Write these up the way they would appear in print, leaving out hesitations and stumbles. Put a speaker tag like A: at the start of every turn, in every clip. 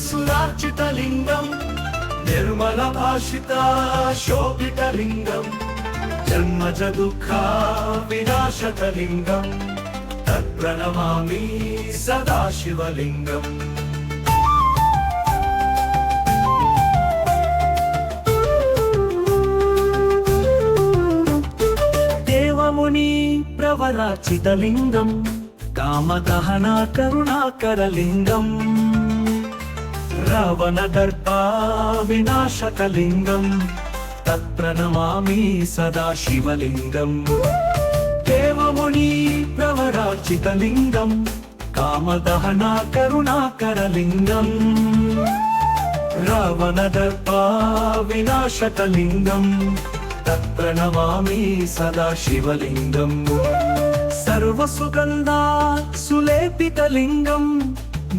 A: సురార్చితలింగం నిర్మల భాషిత శోభితలింగం జన్మజ దుఃఖ వినాశకలింగం తత్ప్రణమామి సదాశివలింగం దేవముని ప్రవరాచితలింగం కామదహన కరుణాకరలింగం రావణదర్ప వినాశకలింగం తత్ప్రణమామి సదాశివలింగం దేవముని ప్రవరాచితలింగం కామదహన కరుణాకరలింగం రావణదర్ప వినాశకలింగం తత్ప్రణమామి సదాశివలింగం సర్వసుగంధ సులేపితలింగం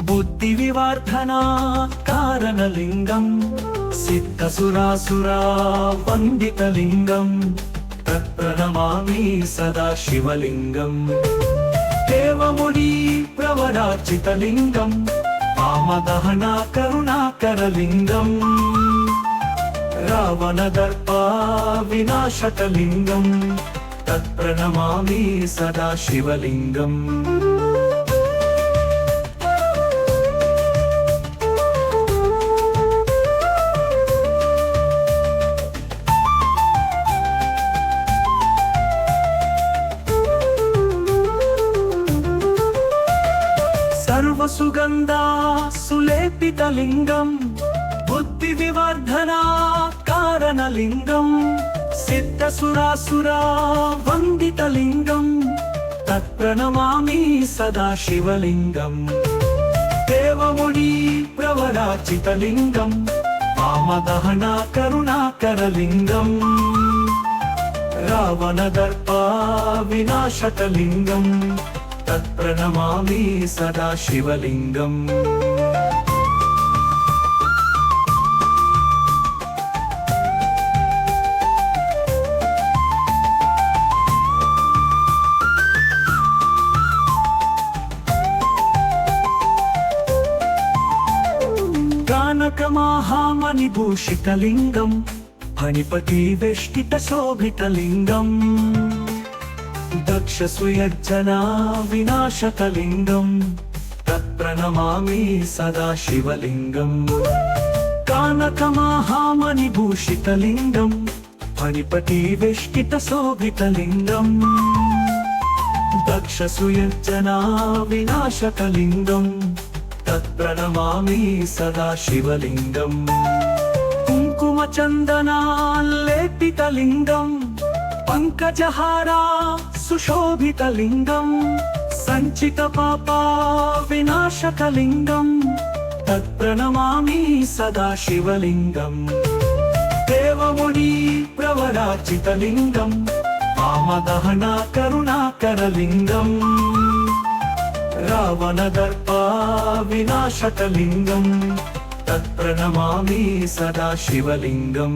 A: బుద్ధి వివర్ధన కారణలింగం సిద్ధసురాసురా వందితలింగం తత్ప్రణమామి సదాశివలింగం దేవముని ప్రవరాచితలింగం కామదహన కరుణాకరలింగం రావణదర్ప వినాశకలింగం తత్ప్రణమామి సదాశివలింగం సర్వసుగంధ సులేపితలింగం బుద్ధి వివర్ధన కారణలింగం సిద్ధసురాసురా వందితలింగం తత్ప్రణమామి సదాశివలింగం దేవముని ప్రవరాచితలింగం కామదహన కరుణాకరలింగం రావణదర్ప వినాశకలింగం తత్ప్రణమామి సదాశివలింగం కానకమహామణిభూషితలింగం ఫణిపతి వేష్టిత శోభితలింగం దక్ష సుయజ్జన వినాశకలింగం తత్ప్రణమామి సదాశివలింగం కానకమహామణిభూషితలింగం ఫణిపతి వేష్టిత శోభితలింగం దక్ష సుయజ్జన వినాశకలింగం తత్ప్రణమామి సదాశివలింగం కుంకుమ చందనాలేపితలింగం పంకజహారా సుశోభితలింగం సంచిత పాప వినాశకలింగం తత్ప్రణమామి సదాశివలింగం దేవముని ప్రవరాచితలింగం కామదహన కరుణాకరలింగం రావణదర్ప వినాశకలింగం తత్ప్రణమామి సదాశివలింగం